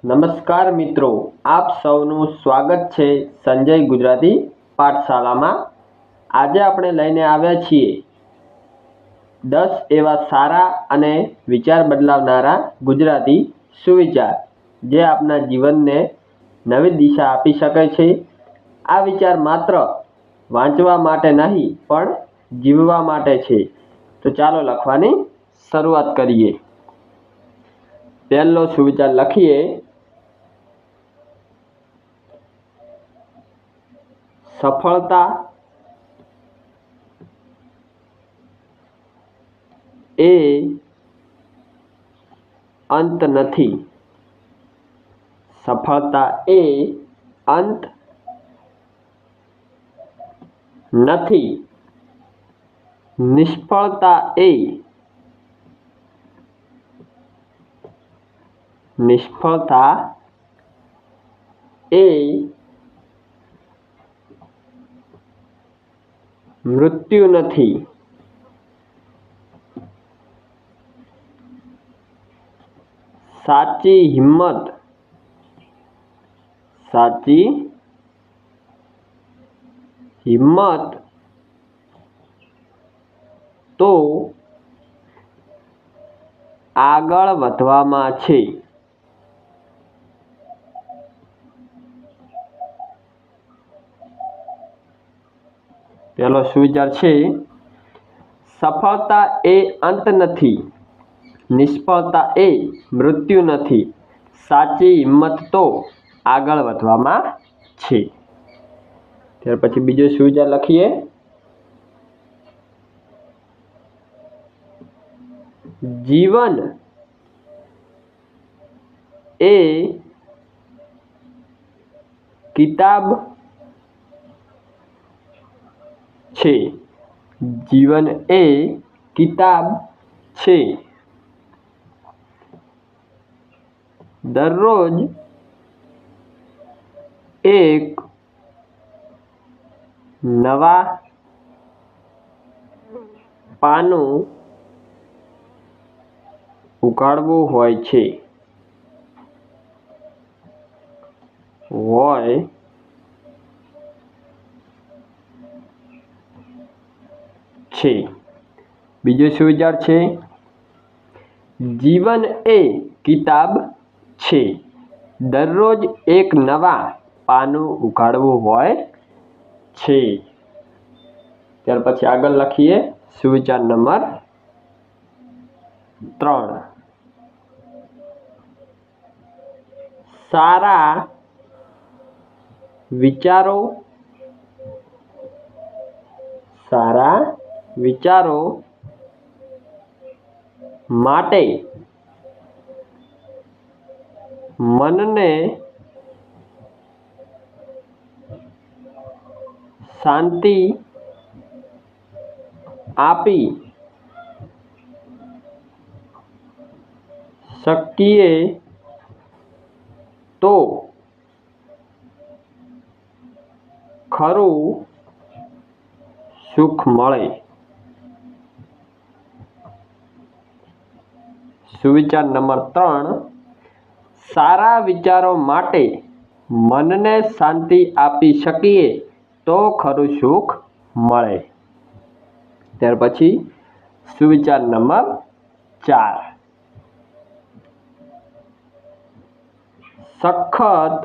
નમસ્કાર મિત્રો, આપ સૌનું સ્વાગત છે સંજય ગુજરાતી પાઠશાળામાં। આજે આપણે લઈને આવ્યા છીએ 10 એવા સારા અને વિચાર બદલાવનારા ગુજરાતી સુવિચાર જે આપના જીવનને નવી દિશા આપી શકે છે। આ વિચાર માત્ર વાંચવા માટે નહીં પણ જીવવા માટે છે। તો ચાલો લખવાની શરૂઆત કરીએ। પહેલો સુવિચાર લખીએ। સફળતા એ અંત નથી। સફળતા એ અંત નથી। નિષ્ફળતા એ મૃત્યુ નથી। સાચી હિંમત તો આગળ વધવામાં છે। પહેલો સુવિચાર છે સફળતા એ અંત નથી। નિષ્ફળતા એ મૃત્યુ નથી। સાચી હિંમત તો આગળ વધવામાં છે। ત્યાર પછી બીજો સુવિચાર લખીએ। જીવન એ કિતાબ છે। જીવન એ કિતાબ છે। દરરોજ એક નવા પાનું ઉઘાડવું હોય છે। બીજો સુવિચાર છે જીવન એ કિતાબ છે। દરરોજ એક નવા પાનું ઉઘાડવું હોય છે। ત્યાર પછી આગળ લખીએ સુવિચાર નંબર 3। સારા વિચારો માટે મનને શાંતિ આપી શકીએ તો ખરું સુખ મળે। સુવિચાર નંબર 3 સારા વિચારો માટે મનને શાંતિ આપી શકીએ તો ખરું સુખ મળે। ત્યાર પછી સુવિચાર નંબર 4 સખત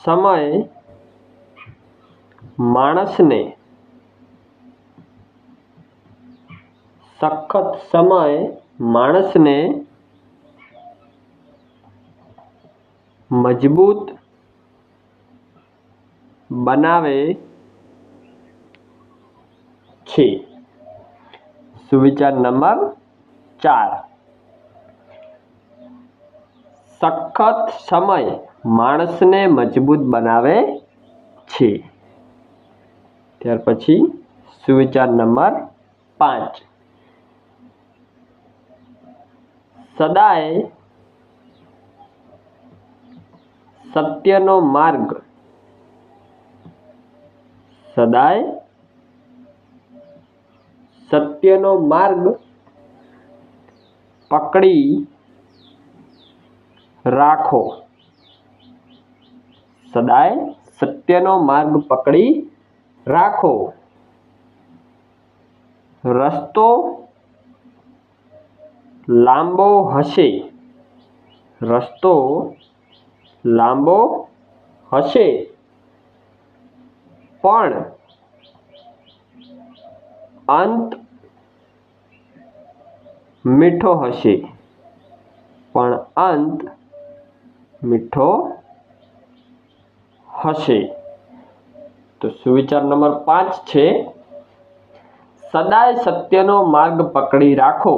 સમય માણસને મજબૂત બનાવે છે। સુવિચાર નંબર 4 સખત સમય માણસને મજબૂત બનાવે છે। ત્યાર પછી સુવિચાર નંબર 5 સદાય સત્યનો માર્ગ પકડી રાખો. સદાય સત્યનો માર્ગ પકડી રાખો. રસ્તો લાંબો હશે. રસ્તો લાંબો હશે પણ અંત મીઠો હશે. પણ અંત મીઠો હશે. તો સુવિચાર નંબર 5 છે, સદાય સત્યનો માર્ગ પકડી રાખો.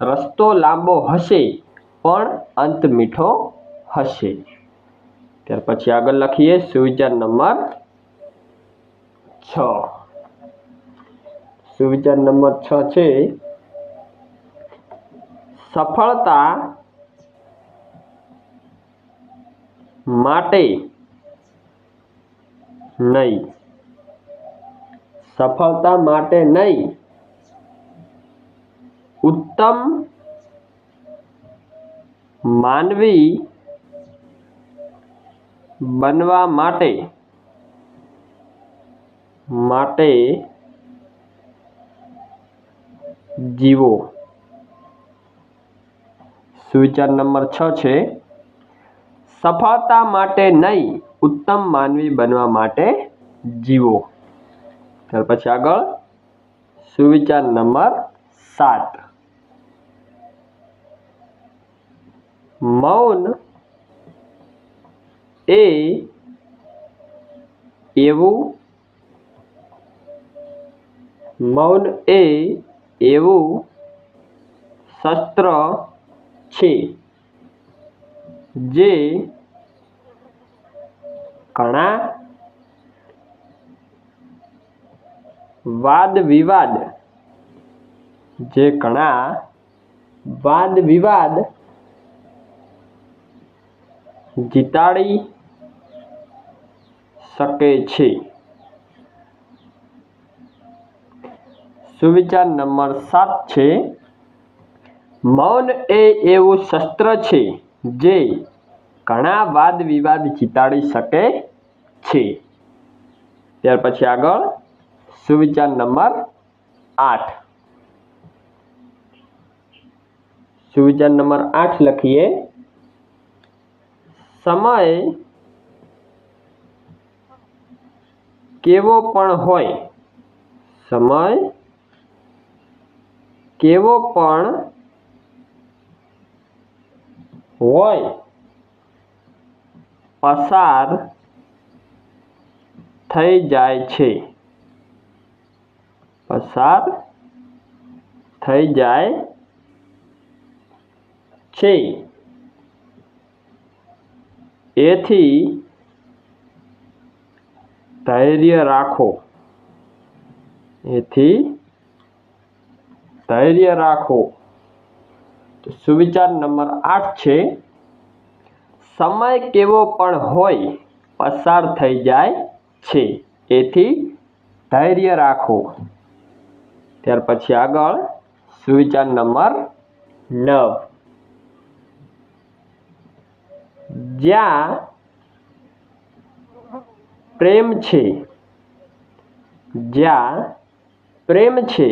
રસ્તો લાંબો હશે પણ અંત મીઠો હશે. ત્યાર પછી આગળ લખીએ સુવિચાર નંબર 6. સુવિચાર નંબર 6 છે, સફળતા માટે નહીં. સફળતા માટે નહીં, ઉત્તમ માનવી બનવા માટે જીવો. સુવિચાર નંબર 6 છે, સફળતા માટે નહીં, ઉત્તમ માનવી બનવા માટે જીવો. ત્યાર પછી આગળ સુવિચાર નંબર 7, મૌન એ એવું શસ્ત્ર છે જે ઘણા વાદ વિવાદ જીતાડી શકે છે. સુવિચાર નંબર 7 છે, મૌન એ એવું શસ્ત્ર છે જે ઘણા વાદ વિવાદ જીતાડી શકે છે. ત્યાર પછી આગળ સુવિચાર નંબર 8. સુવિચાર નંબર 8 લખીએ, સમય કેવો પણ હોય, સમય કેવો પણ હોય, પસાર થઈ જાય છે. પસાર થઈ જાય છે. એથી ધૈર્ય રાખો. એથી ધૈર્ય રાખો. તો સુવિચાર નંબર 8 છે, સમય કેવો પણ હોય, પસાર થઈ જાય છે. એથી ધૈર્ય રાખો. ત્યાર પછી આગળ સુવિચાર નંબર 9, જ્યાં પ્રેમ છે, જ્યાં પ્રેમ છે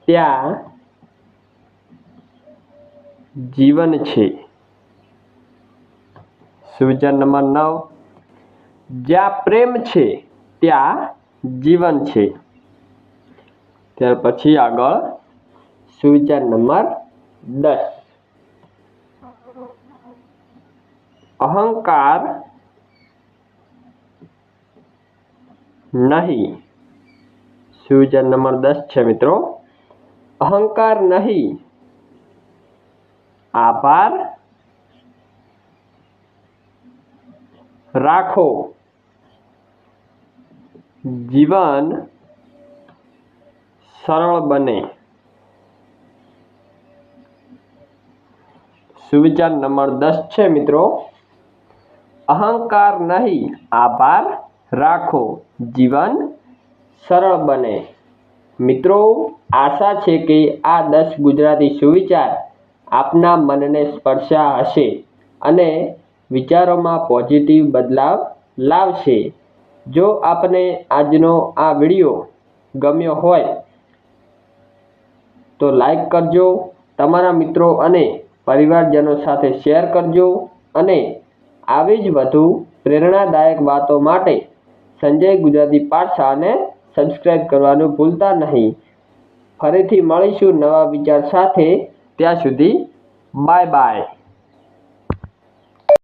ત્યાં જીવન છે. સુવિચાર નંબર 9, જ્યાં પ્રેમ છે ત્યાં જીવન છે. ત્યાર પછી આગળ સુવિચાર નંબર 10, અહંકાર નહીં. સુવિચાર નંબર 10 છે મિત્રો, અહંકાર નહીં, આભાર રાખો. જીવન સરળ બને. સુવિચાર નંબર 10 છે મિત્રો, અહંકાર નહીં, આભાર રાખો. જીવન સરળ બને. મિત્રો આશા છે કે આ 10 ગુજરાતી સુવિચાર આપના મનને સ્પર્શ્યા હશે અને વિચારોમાં પોઝિટિવ બદલાવ લાવશે. જો આપને આજનો આ વિડીયો ગમ્યો હોય તો લાઈક કરજો, તમારા મિત્રો અને પરિવારજનો સાથે શેર કરજો અને આવી જ વધુ પ્રેરણાદાયક વાતો માટે સંજય ગુજરાતી પાઠશાળાને સબસ્ક્રાઈબ કરવાનું ભૂલતા નહીં. ફરીથી મળીશું નવા વિચાર સાથે. ત્યાં સુધી બાય બાય.